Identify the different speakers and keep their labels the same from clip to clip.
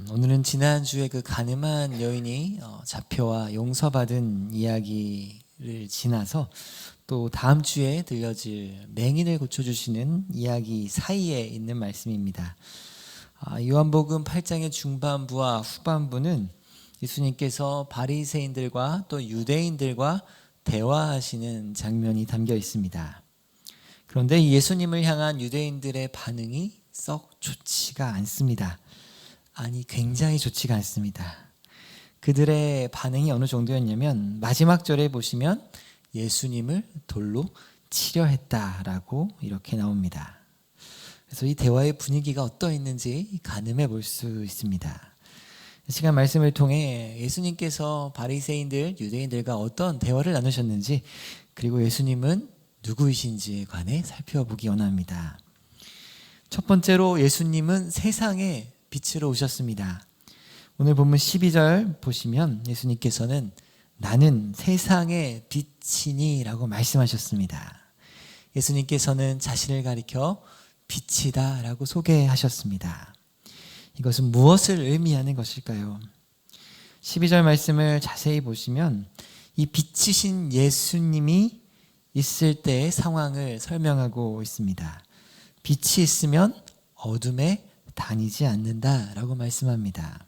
Speaker 1: 오늘은 지난주에 그 가늠한 여인이 잡혀와 용서받은 이야기를 지나서 또 다음 주에 들려질 맹인을 고쳐주시는 이야기 사이에 있는 말씀입니다. 요한복음 8장의 중반부와 후반부는 예수님께서 바리새인들과 또 유대인들과 대화하시는 장면이 담겨 있습니다. 그런데 예수님을 향한 유대인들의 반응이 썩 좋지가 않습니다. 아니, 굉장히 좋지가 않습니다. 그들의 반응이 어느 정도였냐면 마지막 절에 보시면 예수님을 돌로 치려 했다라고 이렇게 나옵니다. 그래서 이 대화의 분위기가 어떠했는지 가늠해 볼 수 있습니다. 시간 말씀을 통해 예수님께서 바리새인들, 유대인들과 어떤 대화를 나누셨는지, 그리고 예수님은 누구이신지에 관해 살펴보기 원합니다. 첫 번째로 예수님은 세상에 빛으로 오셨습니다. 오늘 본문 12절 보시면 예수님께서는 나는 세상의 빛이니 라고 말씀하셨습니다. 예수님께서는 자신을 가리켜 빛이다 라고 소개하셨습니다. 이것은 무엇을 의미하는 것일까요? 12절 말씀을 자세히 보시면 이 빛이신 예수님이 있을 때의 상황을 설명하고 있습니다. 빛이 있으면 어둠에 다니지 않는다라고 말씀합니다.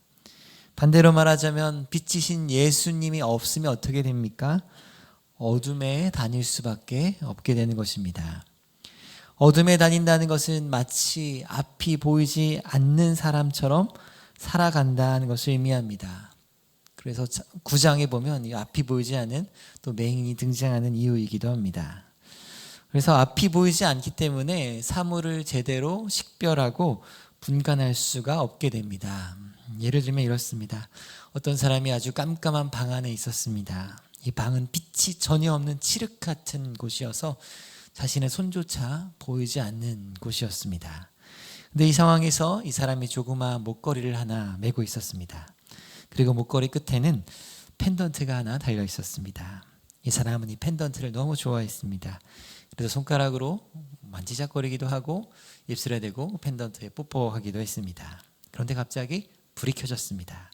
Speaker 1: 반대로 말하자면 빛이신 예수님이 없으면 어떻게 됩니까? 어둠에 다닐 수밖에 없게 되는 것입니다. 어둠에 다닌다는 것은 마치 앞이 보이지 않는 사람처럼 살아간다는 것을 의미합니다. 그래서 9장에 보면 이 앞이 보이지 않은 또 맹인이 등장하는 이유이기도 합니다. 그래서 앞이 보이지 않기 때문에 사물을 제대로 식별하고 분간할 수가 없게 됩니다. 예를 들면 이렇습니다. 어떤 사람이 아주 깜깜한 방 안에 있었습니다. 이 방은 빛이 전혀 없는 칠흑 같은 곳이어서 자신의 손조차 보이지 않는 곳이었습니다. 근데 이 상황에서 이 사람이 조그마한 목걸이를 하나 메고 있었습니다. 그리고 목걸이 끝에는 펜던트가 하나 달려 있었습니다. 이 사람은 이 펜던트를 너무 좋아했습니다. 그래서 손가락으로 만지작거리기도 하고 입술에 대고 펜던트에 뽀뽀하기도 했습니다. 그런데 갑자기 불이 켜졌습니다.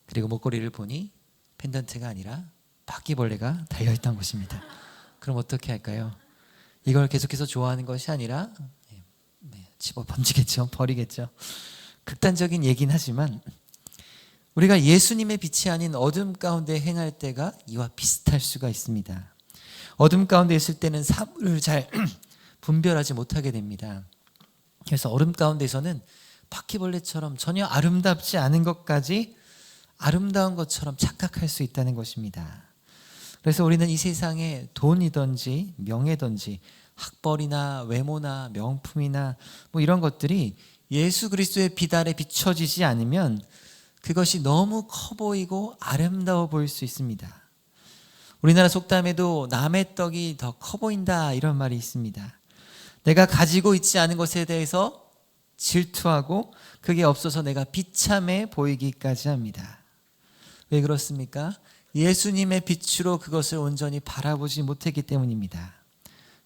Speaker 1: 그리고 목걸이를 보니 펜던트가 아니라 바퀴벌레가 달려있던 것입니다. 그럼 어떻게 할까요? 이걸 계속해서 좋아하는 것이 아니라 집어 던지겠죠. 버리겠죠. 극단적인 얘기는 하지만 우리가 예수님의 빛이 아닌 어둠 가운데 행할 때가 이와 비슷할 수가 있습니다. 어둠 가운데 있을 때는 사물을 잘 분별하지 못하게 됩니다. 그래서 어둠 가운데서는 바퀴벌레처럼 전혀 아름답지 않은 것까지 아름다운 것처럼 착각할 수 있다는 것입니다. 그래서 우리는 이 세상에 돈이든지 명예든지 학벌이나 외모나 명품이나 이런 것들이 예수 그리스도의 빛 아래 비춰지지 않으면 그것이 너무 커 보이고 아름다워 보일 수 있습니다. 우리나라 속담에도 남의 떡이 더 커 보인다 이런 말이 있습니다. 내가 가지고 있지 않은 것에 대해서 질투하고 그게 없어서 내가 비참해 보이기까지 합니다. 왜 그렇습니까? 예수님의 빛으로 그것을 온전히 바라보지 못했기 때문입니다.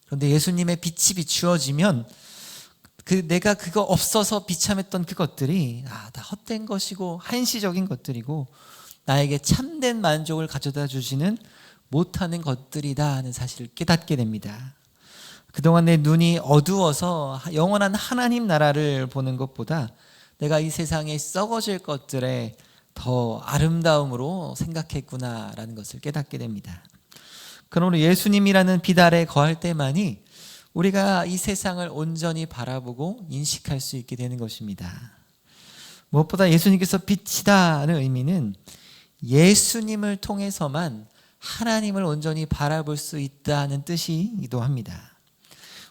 Speaker 1: 그런데 예수님의 빛이 비추어지면 내가 그거 없어서 비참했던 그것들이 다 헛된 것이고 한시적인 것들이고 나에게 참된 만족을 가져다 주지는 못하는 것들이다 하는 사실을 깨닫게 됩니다. 그동안 내 눈이 어두워서 영원한 하나님 나라를 보는 것보다 내가 이 세상에 썩어질 것들에 더 아름다움으로 생각했구나라는 것을 깨닫게 됩니다. 그러므로 예수님이라는 빛 아래 거할 때만이 우리가 이 세상을 온전히 바라보고 인식할 수 있게 되는 것입니다. 무엇보다 예수님께서 빛이다는 의미는 예수님을 통해서만 하나님을 온전히 바라볼 수 있다는 뜻이기도 합니다.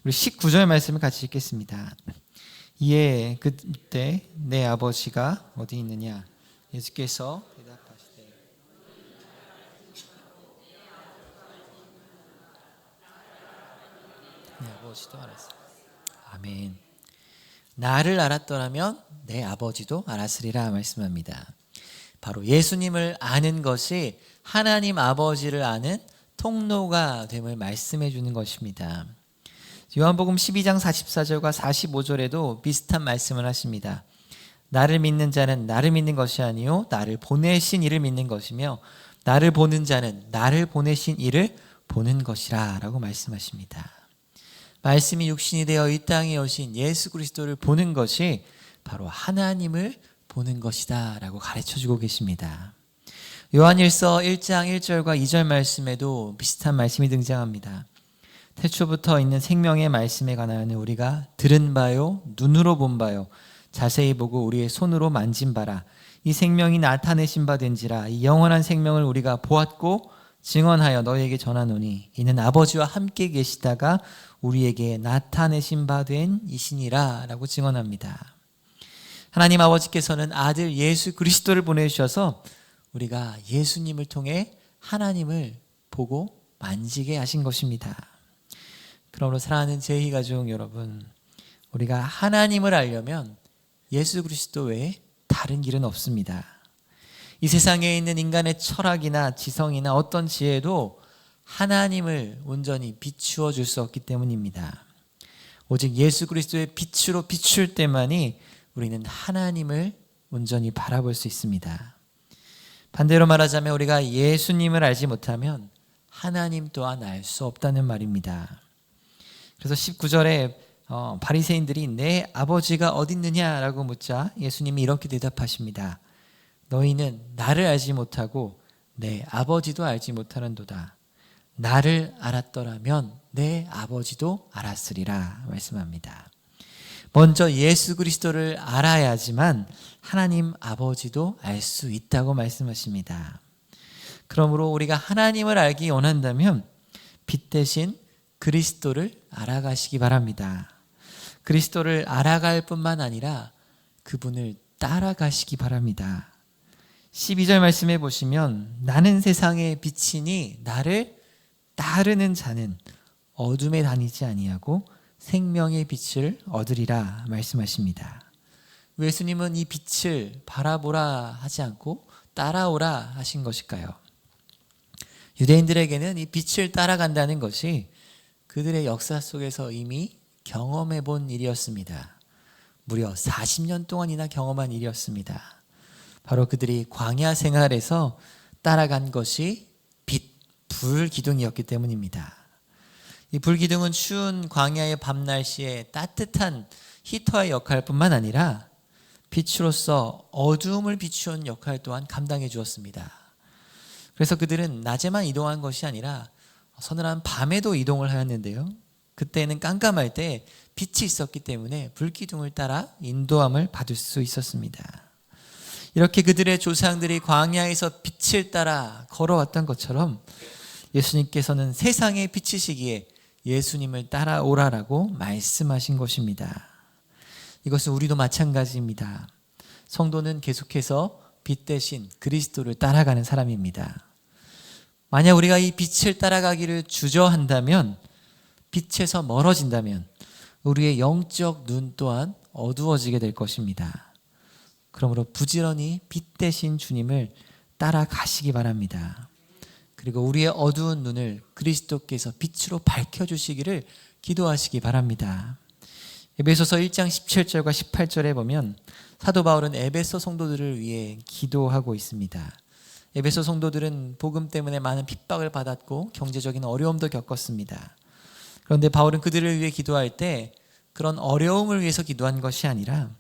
Speaker 1: 우리 19절 말씀을 같이 읽겠습니다. 이에 그때 내 아버지가 어디 있느냐? 예수께서 대답하시되 내 아버지도 알았어. 아멘. 나를 알았더라면 내 아버지도 알았으리라 말씀합니다. 바로 예수님을 아는 것이 하나님 아버지를 아는 통로가 됨을 말씀해 주는 것입니다. 요한복음 12장 44절과 45절에도 비슷한 말씀을 하십니다. 나를 믿는 자는 나를 믿는 것이 아니요 나를 보내신 이를 믿는 것이며 나를 보는 자는 나를 보내신 이를 보는 것이라 라고 말씀하십니다. 말씀이 육신이 되어 이 땅에 오신 예수 그리스도를 보는 것이 바로 하나님을 보는 것이다 라고 가르쳐주고 계십니다. 요한일서 1장 1절과 2절 말씀에도 비슷한 말씀이 등장합니다. 태초부터 있는 생명의 말씀에 관하여는 우리가 들은 바요 눈으로 본 바요 자세히 보고 우리의 손으로 만진 바라. 이 생명이 나타내신 바 된지라. 이 영원한 생명을 우리가 보았고 증언하여 너희에게 전하노니 이는 아버지와 함께 계시다가 우리에게 나타내신 바 된 이시니라 라고 증언합니다. 하나님 아버지께서는 아들 예수 그리스도를 보내주셔서 우리가 예수님을 통해 하나님을 보고 만지게 하신 것입니다. 그러므로 사랑하는 제희 가족 여러분, 우리가 하나님을 알려면 예수 그리스도 외에 다른 길은 없습니다. 이 세상에 있는 인간의 철학이나 지성이나 어떤 지혜도 하나님을 온전히 비추어 줄 수 없기 때문입니다. 오직 예수 그리스도의 빛으로 비출 때만이 우리는 하나님을 온전히 바라볼 수 있습니다. 반대로 말하자면 우리가 예수님을 알지 못하면 하나님 또한 알 수 없다는 말입니다. 그래서 19절에 바리새인들이 내 아버지가 어디 있느냐라고 묻자 예수님이 이렇게 대답하십니다. 너희는 나를 알지 못하고 내 아버지도 알지 못하는도다. 나를 알았더라면 내 아버지도 알았으리라 말씀합니다. 먼저 예수 그리스도를 알아야지만 하나님 아버지도 알 수 있다고 말씀하십니다. 그러므로 우리가 하나님을 알기 원한다면 빛 대신 그리스도를 알아가시기 바랍니다. 그리스도를 알아갈 뿐만 아니라 그분을 따라가시기 바랍니다. 12절 말씀해 보시면 나는 세상의 빛이니 나를 따르는 자는 어둠에 다니지 아니하고 생명의 빛을 얻으리라 말씀하십니다. 예수님은 이 빛을 바라보라 하지 않고 따라오라 하신 것일까요? 유대인들에게는 이 빛을 따라간다는 것이 그들의 역사 속에서 이미 경험해 본 일이었습니다. 무려 40년 동안이나 경험한 일이었습니다. 바로 그들이 광야 생활에서 따라간 것이 빛, 불 기둥이었기 때문입니다. 이 불 기둥은 추운 광야의 밤 날씨에 따뜻한 히터의 역할뿐만 아니라 빛으로서 어두움을 비추는 역할 또한 감당해 주었습니다. 그래서 그들은 낮에만 이동한 것이 아니라 서늘한 밤에도 이동을 하였는데요. 그때는 깜깜할 때 빛이 있었기 때문에 불기둥을 따라 인도함을 받을 수 있었습니다. 이렇게 그들의 조상들이 광야에서 빛을 따라 걸어왔던 것처럼 예수님께서는 세상의 빛이시기에 예수님을 따라오라라고 말씀하신 것입니다. 이것은 우리도 마찬가지입니다. 성도는 계속해서 빛 대신 그리스도를 따라가는 사람입니다. 만약 우리가 이 빛을 따라가기를 주저한다면, 빛에서 멀어진다면 우리의 영적 눈 또한 어두워지게 될 것입니다. 그러므로 부지런히 빛 대신 주님을 따라가시기 바랍니다. 그리고 우리의 어두운 눈을 그리스도께서 빛으로 밝혀주시기를 기도하시기 바랍니다. 에베소서 1장 17절과 18절에 보면 사도 바울은 에베소 성도들을 위해 기도하고 있습니다. 에베소 성도들은 복음 때문에 많은 핍박을 받았고 경제적인 어려움도 겪었습니다. 그런데 바울은 그들을 위해 기도할 때 그런 어려움을 위해서 기도한 것이 아니라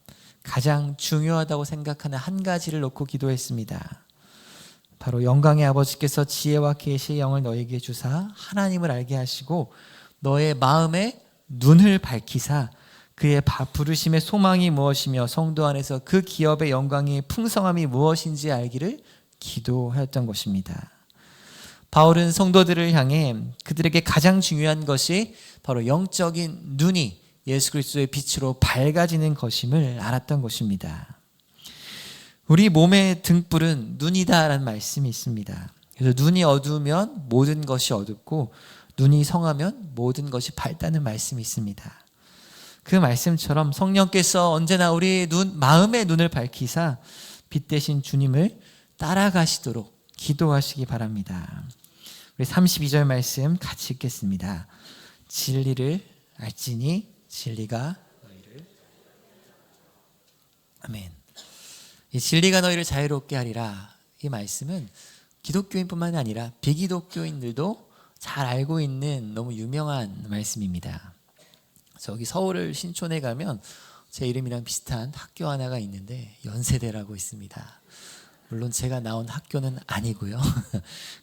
Speaker 1: 가장 중요하다고 생각하는 한 가지를 놓고 기도했습니다. 바로 영광의 아버지께서 지혜와 계시의 영을 너에게 주사 하나님을 알게 하시고 너의 마음에 눈을 밝히사 그의 부르심의 소망이 무엇이며 성도 안에서 그 기업의 영광의 풍성함이 무엇인지 알기를 기도하였던 것입니다. 바울은 성도들을 향해 그들에게 가장 중요한 것이 바로 영적인 눈이 예수 그리스도의 빛으로 밝아지는 것임을 알았던 것입니다. 우리 몸의 등불은 눈이다라는 말씀이 있습니다. 그래서 눈이 어두우면 모든 것이 어둡고 눈이 성하면 모든 것이 밝다는 말씀이 있습니다. 그 말씀처럼 성령께서 언제나 우리의 마음의 눈을 밝히사 빛 대신 주님을 따라가시도록 기도하시기 바랍니다. 우리 32절 말씀 같이 읽겠습니다. 진리를 알지니 진리가 너희를 아멘. 이 진리가 너희를 자유롭게 하리라. 이 말씀은 기독교인뿐만 아니라 비기독교인들도 잘 알고 있는 너무 유명한 말씀입니다. 저기 서울 신촌에 가면 제 이름이랑 비슷한 학교 하나가 있는데 연세대라고 있습니다. 물론 제가 나온 학교는 아니고요.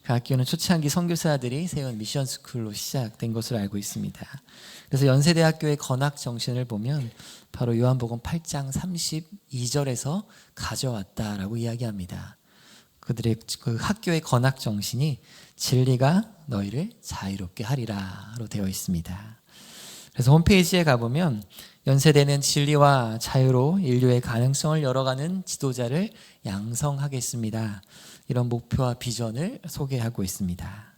Speaker 1: 그 학교는 초창기 선교사들이 세운 미션 스쿨로 시작된 것으로 알고 있습니다. 그래서 연세대학교의 건학 정신을 보면 바로 요한복음 8장 32절에서 가져왔다라고 이야기합니다. 그들의 그 학교의 건학 정신이 진리가 너희를 자유롭게 하리라로 되어 있습니다. 그래서 홈페이지에 가보면 연세대는 진리와 자유로 인류의 가능성을 열어가는 지도자를 양성하겠습니다. 이런 목표와 비전을 소개하고 있습니다.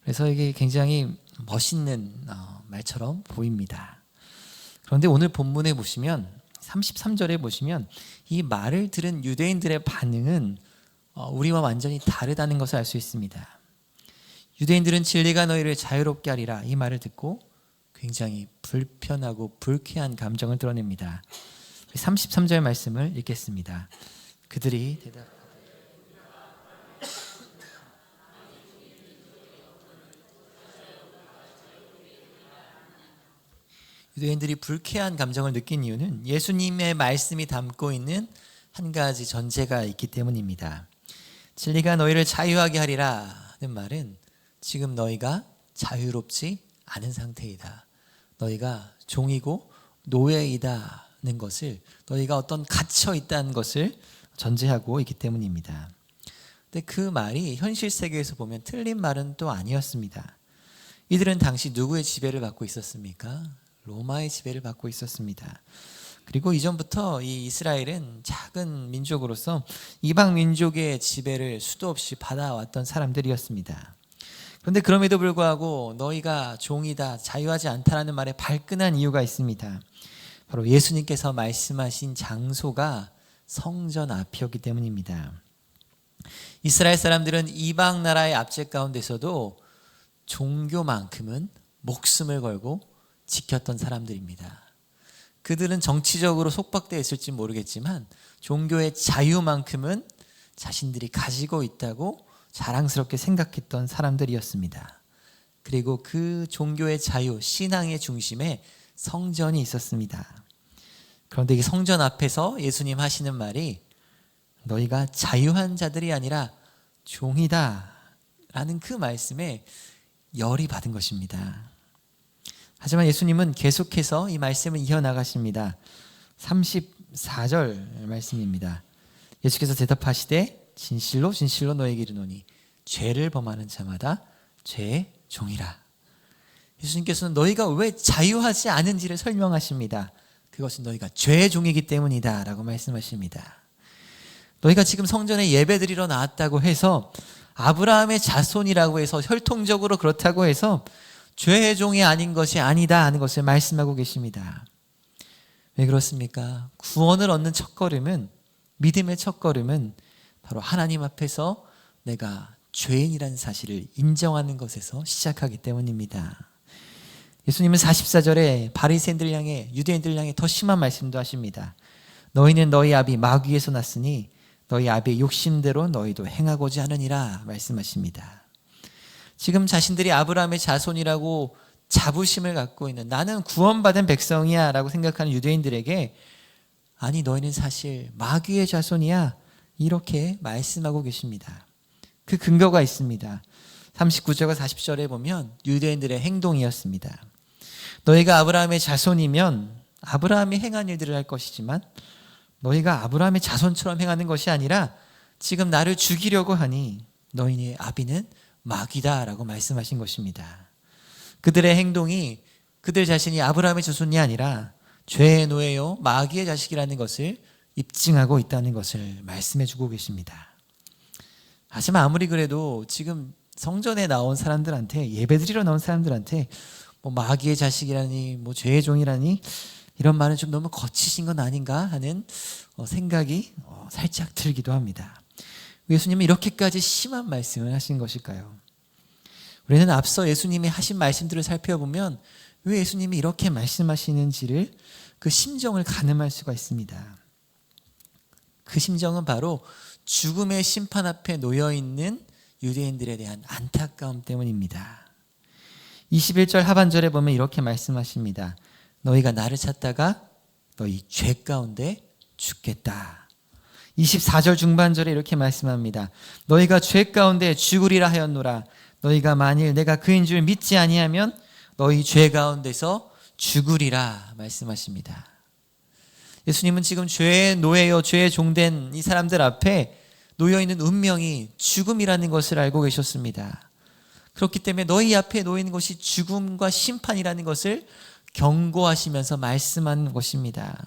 Speaker 1: 그래서 이게 굉장히 멋있는 말처럼 보입니다. 그런데 오늘 본문에 보시면 33절에 보시면 이 말을 들은 유대인들의 반응은 우리와 완전히 다르다는 것을 알 수 있습니다. 유대인들은 진리가 너희를 자유롭게 하리라 이 말을 듣고 굉장히 불편하고 불쾌한 감정을 드러냅니다. 33절 말씀을 읽겠습니다. 그들이 유대인들이 불쾌한 감정을 느낀 이유는 예수님의 말씀이 담고 있는 한 가지 전제가 있기 때문입니다. 진리가 너희를 자유하게 하리라는 말은 지금 너희가 자유롭지 않은 상태이다. 너희가 종이고 노예이다는 것을, 너희가 어떤 갇혀 있다는 것을 전제하고 있기 때문입니다. 근데 그 말이 현실 세계에서 보면 틀린 말은 또 아니었습니다. 이들은 당시 누구의 지배를 받고 있었습니까? 로마의 지배를 받고 있었습니다. 그리고 이전부터 이 이스라엘은 작은 민족으로서 이방 민족의 지배를 수도 없이 받아왔던 사람들이었습니다. 그런데 그럼에도 불구하고 너희가 종이다, 자유하지 않다라는 말에 발끈한 이유가 있습니다. 바로 예수님께서 말씀하신 장소가 성전 앞이었기 때문입니다. 이스라엘 사람들은 이방 나라의 압제 가운데서도 종교만큼은 목숨을 걸고 지켰던 사람들입니다. 그들은 정치적으로 속박되어 있을지 모르겠지만 종교의 자유만큼은 자신들이 가지고 있다고 자랑스럽게 생각했던 사람들이었습니다. 그리고 그 종교의 자유, 신앙의 중심에 성전이 있었습니다. 그런데 이 성전 앞에서 예수님 하시는 말이 너희가 자유한 자들이 아니라 종이다 라는 그 말씀에 열이 받은 것입니다. 하지만 예수님은 계속해서 이 말씀을 이어나가십니다. 34절 말씀입니다. 예수께서 대답하시되 진실로 진실로 너희에게 이르노니 죄를 범하는 자마다 죄의 종이라. 예수님께서는 너희가 왜 자유하지 않은지를 설명하십니다. 그것은 너희가 죄의 종이기 때문이다 라고 말씀하십니다. 너희가 지금 성전에 예배드리러 나왔다고 해서 아브라함의 자손이라고 해서 혈통적으로 그렇다고 해서 죄의 종이 아닌 것이 아니다 하는 것을 말씀하고 계십니다. 왜 그렇습니까? 구원을 얻는 첫걸음은, 믿음의 첫걸음은 바로 하나님 앞에서 내가 죄인이라는 사실을 인정하는 것에서 시작하기 때문입니다. 예수님은 44절에 바리새인들 향해, 유대인들 향해 더 심한 말씀도 하십니다. 너희는 너희 아비 마귀에서 났으니 너희 아비의 욕심대로 너희도 행하고자 하느니라 말씀하십니다. 지금 자신들이 아브라함의 자손이라고 자부심을 갖고 있는, 나는 구원받은 백성이야 라고 생각하는 유대인들에게 아니 너희는 사실 마귀의 자손이야 이렇게 말씀하고 계십니다. 그 근거가 있습니다. 39절과 40절에 보면 유대인들의 행동이었습니다. 너희가 아브라함의 자손이면 아브라함이 행한 일들을 할 것이지만 너희가 아브라함의 자손처럼 행하는 것이 아니라 지금 나를 죽이려고 하니 너희의 아비는 마귀다 라고 말씀하신 것입니다. 그들의 행동이 그들 자신이 아브라함의 자손이 아니라 죄의 노예요 마귀의 자식이라는 것을 입증하고 있다는 것을 말씀해 주고 계십니다. 하지만 아무리 그래도 지금 성전에 나온 사람들한테, 예배드리러 나온 사람들한테 뭐 마귀의 자식이라니 뭐 죄의 종이라니 이런 말은 좀 너무 거치신 건 아닌가 하는 생각이 살짝 들기도 합니다. 예수님은 이렇게까지 심한 말씀을 하신 것일까요? 우리는 앞서 예수님이 하신 말씀들을 살펴보면 왜 예수님이 이렇게 말씀하시는지를, 그 심정을 가늠할 수가 있습니다. 그 심정은 바로 죽음의 심판 앞에 놓여있는 유대인들에 대한 안타까움 때문입니다. 21절 하반절에 보면 이렇게 말씀하십니다. 너희가 나를 찾다가 너희 죄 가운데 죽겠다. 24절 중반절에 이렇게 말씀합니다. 너희가 죄 가운데 죽으리라 하였노라. 너희가 만일 내가 그인 줄 믿지 아니하면 너희 죄 가운데서 죽으리라 말씀하십니다. 예수님은 지금 죄의 노예요, 죄의 종된 이 사람들 앞에 놓여있는 운명이 죽음이라는 것을 알고 계셨습니다. 그렇기 때문에 너희 앞에 놓이는 것이 죽음과 심판이라는 것을 경고하시면서 말씀하는 것입니다.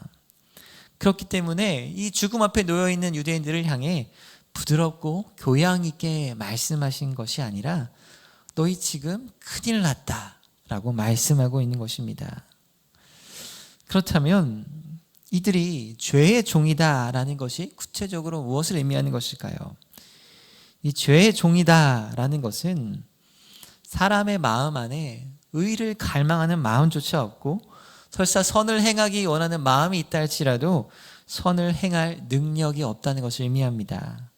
Speaker 1: 그렇기 때문에 이 죽음 앞에 놓여있는 유대인들을 향해 부드럽고 교양 있게 말씀하신 것이 아니라 너희 지금 큰일 났다 라고 말씀하고 있는 것입니다. 그렇다면 이들이 죄의 종이다라는 것이 구체적으로 무엇을 의미하는 것일까요? 이 죄의 종이다라는 것은 사람의 마음 안에 의를 갈망하는 마음조차 없고 설사 선을 행하기 원하는 마음이 있다 할지라도 선을 행할 능력이 없다는 것을 의미합니다.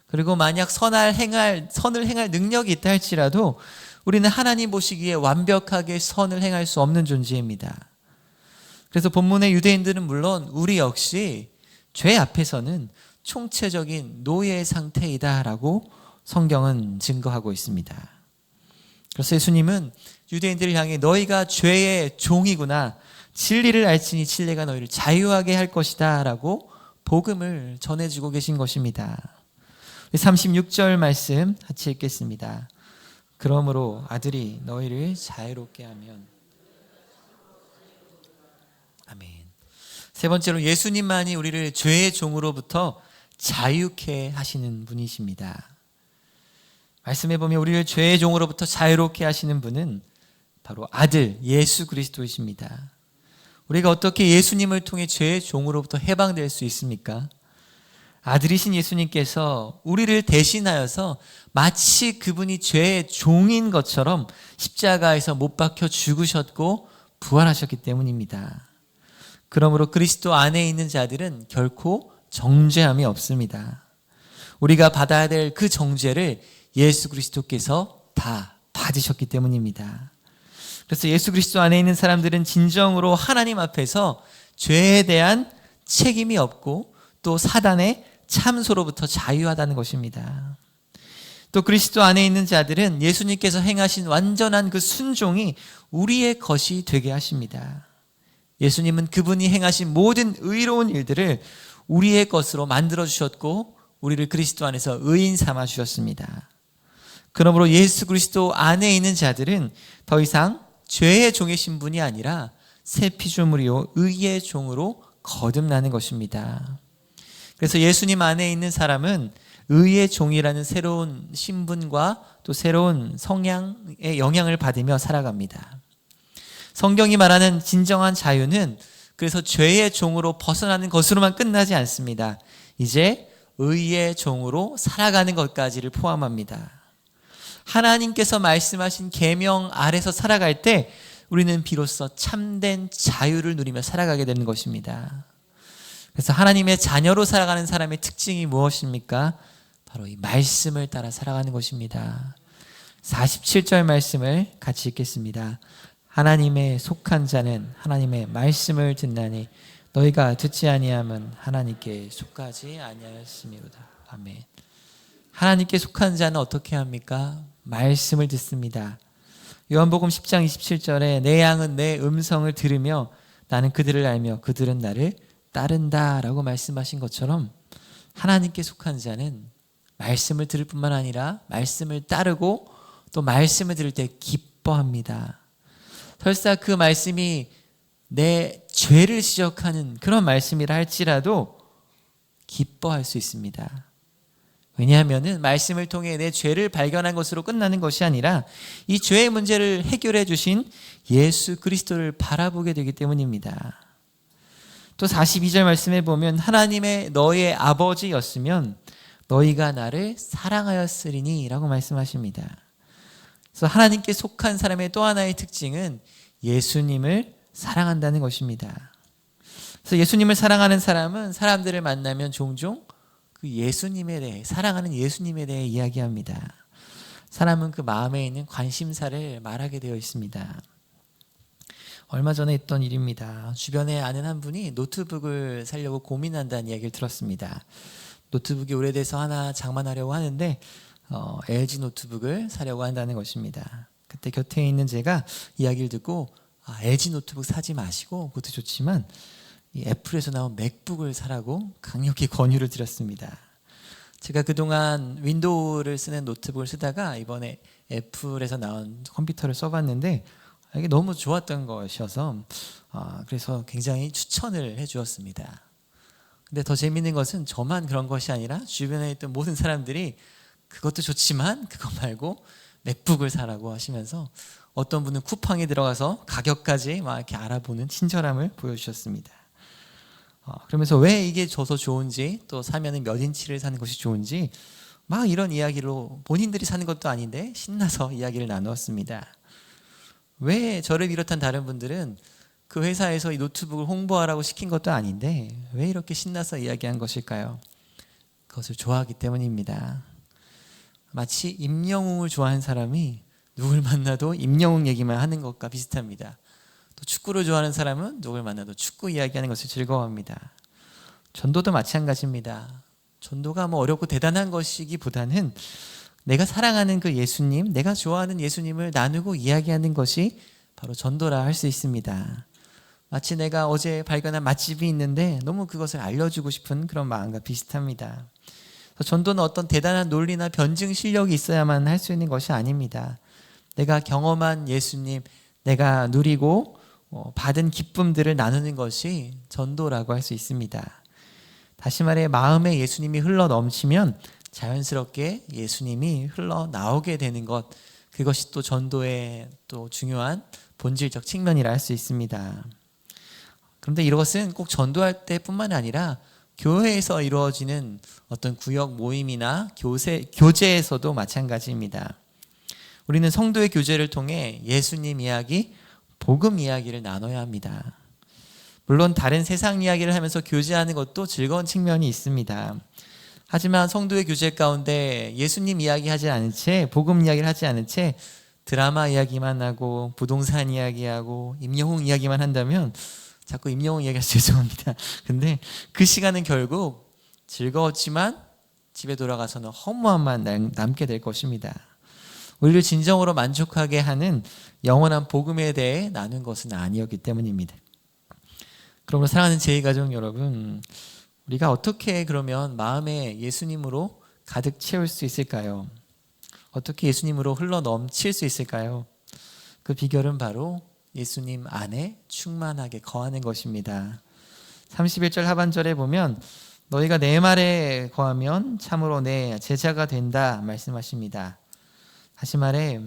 Speaker 1: 그리고 만약 선을 행할 능력이 있다 할지라도 우리는 하나님 보시기에 완벽하게 선을 행할 수 없는 존재입니다. 그래서 본문의 유대인들은 물론 우리 역시 죄 앞에서는 총체적인 노예 상태이다라고 성경은 증거하고 있습니다. 그래서 예수님은 유대인들을 향해 너희가 죄의 종이구나, 진리를 알지니 진리가 너희를 자유하게 할 것이다 라고 복음을 전해주고 계신 것입니다. 36절 말씀 같이 읽겠습니다. 그러므로 아들이 너희를 자유롭게 하면. 아멘. 세 번째로 예수님만이 우리를 죄의 종으로부터 자유케 하시는 분이십니다. 말씀해 보면 우리를 죄의 종으로부터 자유롭게 하시는 분은 바로 아들 예수 그리스도이십니다. 우리가 어떻게 예수님을 통해 죄의 종으로부터 해방될 수 있습니까? 아들이신 예수님께서 우리를 대신하여서 마치 그분이 죄의 종인 것처럼 십자가에서 못 박혀 죽으셨고 부활하셨기 때문입니다. 그러므로 그리스도 안에 있는 자들은 결코 정죄함이 없습니다. 우리가 받아야 될 그 정죄를 예수 그리스도께서 다 받으셨기 때문입니다. 그래서 예수 그리스도 안에 있는 사람들은 진정으로 하나님 앞에서 죄에 대한 책임이 없고 또 사단의 참소로부터 자유하다는 것입니다. 또 그리스도 안에 있는 자들은 예수님께서 행하신 완전한 그 순종이 우리의 것이 되게 하십니다. 예수님은 그분이 행하신 모든 의로운 일들을 우리의 것으로 만들어 주셨고 우리를 그리스도 안에서 의인 삼아 주셨습니다. 그러므로 예수 그리스도 안에 있는 자들은 더 이상 죄의 종의 신분이 아니라 새 피조물이요 의의 종으로 거듭나는 것입니다. 그래서 예수님 안에 있는 사람은 의의 종이라는 새로운 신분과 또 새로운 성향의 영향을 받으며 살아갑니다. 성경이 말하는 진정한 자유는 그래서 죄의 종으로 벗어나는 것으로만 끝나지 않습니다. 이제 의의 종으로 살아가는 것까지를 포함합니다. 하나님께서 말씀하신 계명 아래서 살아갈 때 우리는 비로소 참된 자유를 누리며 살아가게 되는 것입니다. 그래서 하나님의 자녀로 살아가는 사람의 특징이 무엇입니까? 바로 이 말씀을 따라 살아가는 것입니다. 47절 말씀을 같이 읽겠습니다. 하나님의 속한 자는 하나님의 말씀을 듣나니 너희가 듣지 아니함은 하나님께 속하지 아니하였음이로다. 아멘. 하나님께 속한 자는 어떻게 합니까? 말씀을 듣습니다. 요한복음 10장 27절에 내 양은 내 음성을 들으며 나는 그들을 알며 그들은 나를 따른다 라고 말씀하신 것처럼 하나님께 속한 자는 말씀을 들을 뿐만 아니라 말씀을 따르고 또 말씀을 들을 때 기뻐합니다. 설사 그 말씀이 내 죄를 지적하는 그런 말씀이라 할지라도 기뻐할 수 있습니다. 왜냐하면 말씀을 통해 내 죄를 발견한 것으로 끝나는 것이 아니라 이 죄의 문제를 해결해 주신 예수 그리스도를 바라보게 되기 때문입니다. 또 42절 말씀에 보면 하나님의 너의 아버지였으면 너희가 나를 사랑하였으리니 라고 말씀하십니다. 그래서 하나님께 속한 사람의 또 하나의 특징은 예수님을 사랑한다는 것입니다. 그래서 예수님을 사랑하는 사람은 사람들을 만나면 종종 그 예수님에 대해, 사랑하는 예수님에 대해 이야기합니다. 사람은 그 마음에 있는 관심사를 말하게 되어 있습니다. 얼마 전에 있던 일입니다. 주변에 아는 한 분이 노트북을 사려고 고민한다는 이야기를 들었습니다. 노트북이 오래돼서 하나 장만하려고 하는데 LG 노트북을 사려고 한다는 것입니다. 그때 곁에 있는 제가 이야기를 듣고 LG 노트북 사지 마시고 그것도 좋지만 이 애플에서 나온 맥북을 사라고 강력히 권유를 드렸습니다. 제가 그동안 윈도우를 쓰는 노트북을 쓰다가 이번에 애플에서 나온 컴퓨터를 써봤는데 이게 너무 좋았던 것이어서 그래서 굉장히 추천을 해주었습니다. 근데 더 재밌는 것은 저만 그런 것이 아니라 주변에 있던 모든 사람들이 그것도 좋지만 그거 말고 맥북을 사라고 하시면서 어떤 분은 쿠팡에 들어가서 가격까지 막 이렇게 알아보는 친절함을 보여주셨습니다. 그러면서 왜 이게 줘서 좋은지, 또 사면은 몇 인치를 사는 것이 좋은지 막 이런 이야기로 본인들이 사는 것도 아닌데 신나서 이야기를 나누었습니다. 왜 저를 비롯한 다른 분들은 그 회사에서 이 노트북을 홍보하라고 시킨 것도 아닌데 왜 이렇게 신나서 이야기한 것일까요? 그것을 좋아하기 때문입니다. 마치 임영웅을 좋아하는 사람이 누굴 만나도 임영웅 얘기만 하는 것과 비슷합니다. 또 축구를 좋아하는 사람은 누굴 만나도 축구 이야기하는 것을 즐거워합니다. 전도도 마찬가지입니다. 전도가 뭐 어렵고 대단한 것이기보다는 내가 사랑하는 그 예수님, 내가 좋아하는 예수님을 나누고 이야기하는 것이 바로 전도라 할 수 있습니다. 마치 내가 어제 발견한 맛집이 있는데 너무 그것을 알려주고 싶은 그런 마음과 비슷합니다. 전도는 어떤 대단한 논리나 변증 실력이 있어야만 할 수 있는 것이 아닙니다. 내가 경험한 예수님, 내가 누리고 받은 기쁨들을 나누는 것이 전도라고 할 수 있습니다. 다시 말해 마음에 예수님이 흘러 넘치면 자연스럽게 예수님이 흘러나오게 되는 것, 그것이 또 전도의 또 중요한 본질적 측면이라 할 수 있습니다. 그런데 이것은 꼭 전도할 때뿐만 아니라 교회에서 이루어지는 어떤 구역 모임이나 교제에서도 마찬가지입니다. 우리는 성도의 교제를 통해 예수님 이야기, 복음 이야기를 나눠야 합니다. 물론 다른 세상 이야기를 하면서 교제하는 것도 즐거운 측면이 있습니다. 하지만 성도의 교제 가운데 예수님 이야기하지 않은 채, 복음 이야기를 하지 않은 채 드라마 이야기만 하고 부동산 이야기하고 임영웅 이야기만 한다면, 자꾸 임영웅 이야기해서 죄송합니다. 근데 그 시간은 결국 즐거웠지만 집에 돌아가서는 허무함만 남게 될 것입니다. 우리를 진정으로 만족하게 하는 영원한 복음에 대해 나눈 것은 아니었기 때문입니다. 그러므로 사랑하는 제2가족 여러분, 우리가 어떻게 그러면 마음에 예수님으로 가득 채울 수 있을까요? 어떻게 예수님으로 흘러 넘칠 수 있을까요? 그 비결은 바로 예수님 안에 충만하게 거하는 것입니다. 31절 하반절에 보면 너희가 내 말에 거하면 참으로 내 제자가 된다 말씀하십니다. 다시 말해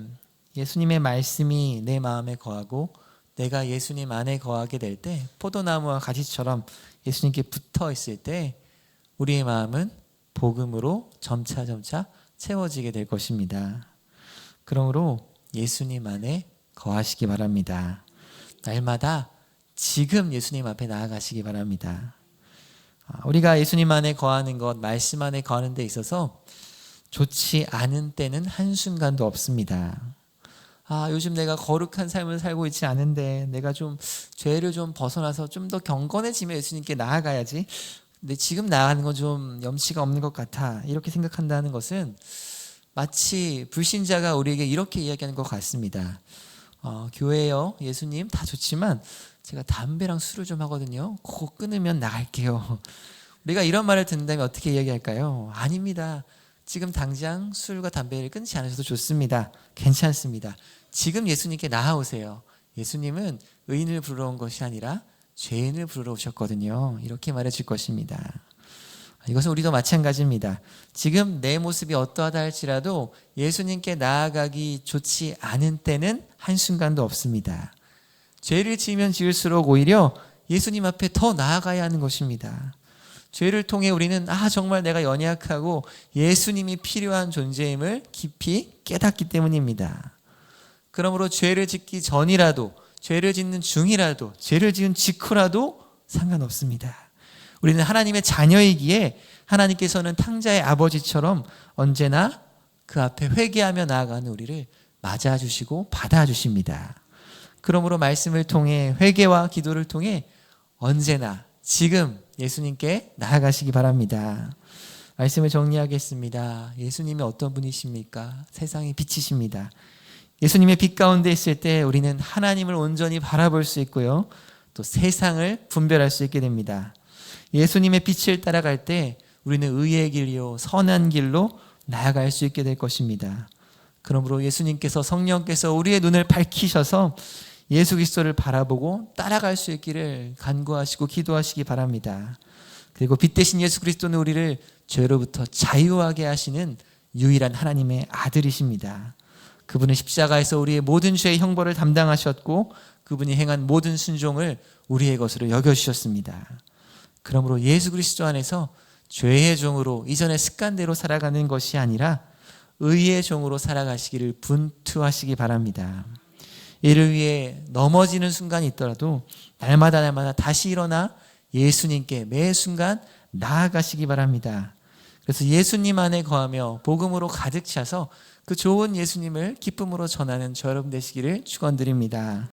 Speaker 1: 예수님의 말씀이 내 마음에 거하고 내가 예수님 안에 거하게 될 때, 포도나무와 가지처럼 예수님께 붙어 있을 때 우리의 마음은 복음으로 점차 채워지게 될 것입니다. 그러므로 예수님 안에 거하시기 바랍니다. 날마다 지금 예수님 앞에 나아가시기 바랍니다. 우리가 예수님 안에 거하는 것, 말씀 안에 거하는 데 있어서 좋지 않은 때는 한순간도 없습니다. 요즘 내가 거룩한 삶을 살고 있지 않은데 내가 좀 죄를 좀 벗어나서 좀 더 경건해지면 예수님께 나아가야지. 근데 지금 나아가는 건 좀 염치가 없는 것 같아. 이렇게 생각한다는 것은 마치 불신자가 우리에게 이렇게 이야기하는 것 같습니다. 교회요, 예수님 다 좋지만 제가 담배랑 술을 좀 하거든요. 그거 끊으면 나갈게요. 우리가 이런 말을 듣는다면 어떻게 이야기할까요? 아닙니다. 지금 당장 술과 담배를 끊지 않으셔도 좋습니다. 괜찮습니다. 지금 예수님께 나아오세요. 예수님은 의인을 부르러 온 것이 아니라 죄인을 부르러 오셨거든요. 이렇게 말해줄 것입니다. 이것은 우리도 마찬가지입니다. 지금 내 모습이 어떠하다 할지라도 예수님께 나아가기 좋지 않은 때는 한순간도 없습니다. 죄를 지으면 지을수록 오히려 예수님 앞에 더 나아가야 하는 것입니다. 죄를 통해 우리는 정말 내가 연약하고 예수님이 필요한 존재임을 깊이 깨닫기 때문입니다. 그러므로 죄를 짓기 전이라도, 죄를 짓는 중이라도, 죄를 지은 직후라도 상관없습니다. 우리는 하나님의 자녀이기에 하나님께서는 탕자의 아버지처럼 언제나 그 앞에 회개하며 나아가는 우리를 맞아주시고 받아주십니다. 그러므로 말씀을 통해 회개와 기도를 통해 언제나 지금 예수님께 나아가시기 바랍니다. 말씀을 정리하겠습니다. 예수님이 어떤 분이십니까? 세상의 빛이십니다. 예수님의 빛 가운데 있을 때 우리는 하나님을 온전히 바라볼 수 있고요. 또 세상을 분별할 수 있게 됩니다. 예수님의 빛을 따라갈 때 우리는 의의 길이요 선한 길로 나아갈 수 있게 될 것입니다. 그러므로 예수님께서 성령께서 우리의 눈을 밝히셔서 예수 그리스도를 바라보고 따라갈 수 있기를 간구하시고 기도하시기 바랍니다. 그리고 빛 대신 예수 그리스도는 우리를 죄로부터 자유하게 하시는 유일한 하나님의 아들이십니다. 그분은 십자가에서 우리의 모든 죄의 형벌을 담당하셨고 그분이 행한 모든 순종을 우리의 것으로 여겨주셨습니다. 그러므로 예수 그리스도 안에서 죄의 종으로 이전의 습관대로 살아가는 것이 아니라 의의 종으로 살아가시기를 분투하시기 바랍니다. 이를 위해 넘어지는 순간이 있더라도 날마다 다시 일어나 예수님께 매 순간 나아가시기 바랍니다. 그래서 예수님 안에 거하며 복음으로 가득 차서 그 좋은 예수님을 기쁨으로 전하는 저 여러분 되시기를 축원드립니다.